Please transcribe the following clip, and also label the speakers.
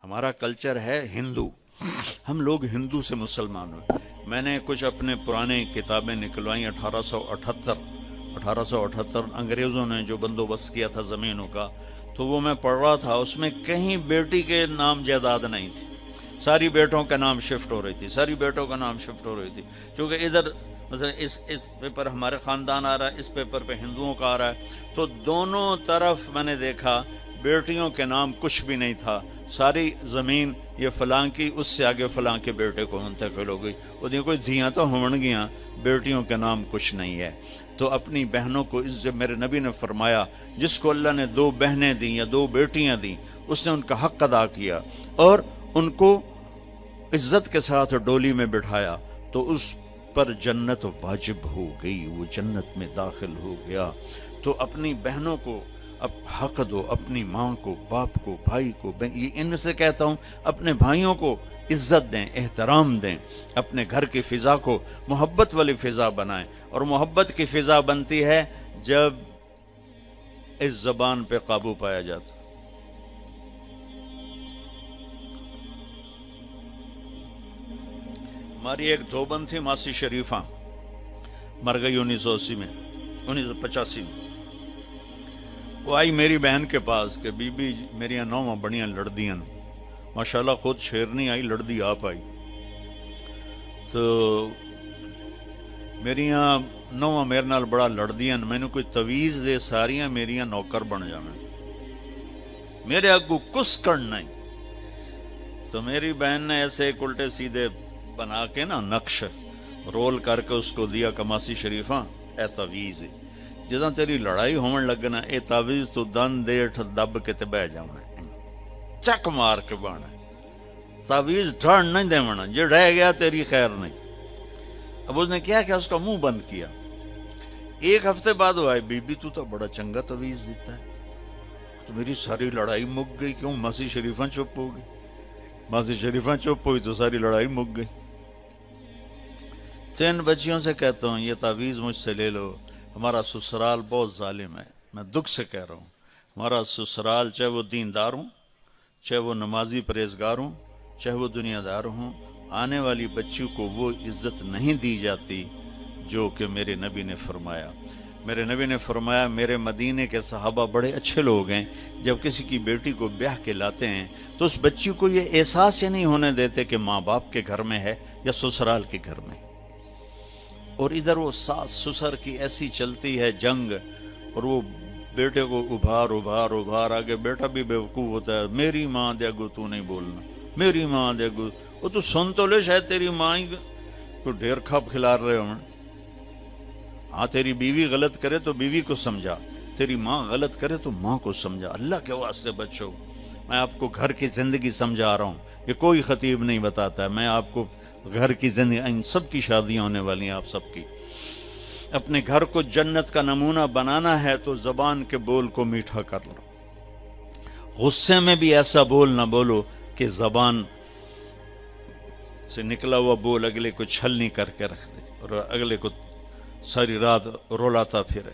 Speaker 1: ہمارا کلچر ہے ہندو، ہم لوگ ہندو سے مسلمان ہوئے۔ میں نے کچھ اپنے پرانے کتابیں نکلوائیں 1878 انگریزوں نے جو بندوبست کیا تھا زمینوں کا، تو وہ میں پڑھ رہا تھا، اس میں کہیں بیٹی کے نام جائیداد نہیں تھی، ساری بیٹوں کا نام شفٹ ہو رہی تھی، ساری بیٹوں کا نام شفٹ ہو رہی تھی، چونکہ ادھر مثلا اس پیپر ہمارے خاندان آ رہا ہے، اس پیپر پہ ہندوؤں کا آ رہا ہے، تو دونوں طرف میں نے دیکھا بیٹیوں کے نام کچھ بھی نہیں تھا، ساری زمین یہ فلاں کی، اس سے آگے فلاں کے بیٹے کو منتقل ہو گئی، وہ دیکھو دھیاں تو ہون گیاں، بیٹیوں کے نام کچھ نہیں ہے۔ تو اپنی بہنوں کو عزت، میرے نبی نے فرمایا جس کو اللہ نے 2 بہنیں دیں یا 2 بیٹیاں دیں، اس نے ان کا حق ادا کیا اور ان کو عزت کے ساتھ ڈولی میں بٹھایا، تو اس پر جنت واجب ہو گئی، وہ جنت میں داخل ہو گیا۔ تو اپنی بہنوں کو اب حق دو، اپنی ماں کو، باپ کو، بھائی کو، یہ ان سے کہتا ہوں اپنے بھائیوں کو عزت دیں، احترام دیں، اپنے گھر کی فضا کو محبت والی فضا بنائیں، اور محبت کی فضا بنتی ہے جب اس زبان پہ قابو پایا جاتا۔ ہماری ایک دھوبن تھی ماسی شریفہ، مر گئی 1980 میں، 1985 میں۔ وہ آئی میری بہن کے پاس کہ بی بی میری نوواں بڑیاں لڑدیاں، ماشاءاللہ خود شیرنی آئی، لڑدی آپ آئی، تو میریاں نوواں میرے نال بڑا لڑدیاں، میں نے کوئی تویز دے ساریاں میریاں نوکر بن جاویں، میرے اگو کس کرنا نہیں۔ تو میری بہن نے ایسے ایک الٹے سیدھے بنا کے نا نقش رول کر کے اس کو دیا، کماسی شریفہ اے تویز ہے، جداں تیری لڑائی ہون لگنا اے تعویذ تو دن دیٹھ دب کے تے بہ جاونا، چک مار کے بانا، تعویذ ڈھڑ نہیں دیونا، جو رہ گیا تیری خیر نہیں۔ اب اس نے کیا اس کا منہ بند کیا۔ ایک ہفتے بعد وہ آئے، بی بی تو بڑا چنگا تعویذ دیتا ہے۔ تو میری ساری لڑائی مک گئی، کیوں؟ ماسی شریفہ چپ ہو گئی، ماسی شریفہ چپ ہوئی تو ساری لڑائی مک گئی۔ 3 بچیوں سے کہتا ہوں یہ تعویذ مجھ سے لے لو، ہمارا سسرال بہت ظالم ہے، میں دکھ سے کہہ رہا ہوں، ہمارا سسرال چاہے وہ دیندار ہوں، چاہے وہ نمازی پرہیزگار ہوں، چاہے وہ دنیا دار ہوں، آنے والی بچیوں کو وہ عزت نہیں دی جاتی جو کہ میرے نبی نے فرمایا۔ میرے نبی نے فرمایا میرے مدینے کے صحابہ بڑے اچھے لوگ ہیں، جب کسی کی بیٹی کو بیاہ کے لاتے ہیں تو اس بچی کو یہ احساس ہی نہیں ہونے دیتے کہ ماں باپ کے گھر میں ہے یا سسرال کے گھر میں۔ اور ادھر وہ ساس سسر کی ایسی چلتی ہے جنگ، اور وہ بیٹے کو ابھار آگے، بیٹا بھی بیوقوف ہوتا ہے، میری ماں دے اگو تو نہیں بولنا، میری ماں دے اگو، وہ تو سن تو لے شاید تیری ماں ہی کو ڈھیر کھپ کھلار رہے ہوں۔ ہاں تیری بیوی غلط کرے تو بیوی کو سمجھا، تیری ماں غلط کرے تو ماں کو سمجھا۔ اللہ کے واسطے بچو، میں آپ کو گھر کی زندگی سمجھا رہا ہوں، یہ کوئی خطیب نہیں بتاتا ہے، میں آپ کو گھر کی زندگی، ان سب کی شادیاں ہونے والی ہیں، آپ سب کی۔ اپنے گھر کو جنت کا نمونہ بنانا ہے تو زبان کے بول کو میٹھا کر لو، غصے میں بھی ایسا بول نہ بولو کہ زبان سے نکلا ہوا بول اگلے کو چھلنی کر کے رکھ دے اور اگلے کو ساری رات رولاتا پھرے۔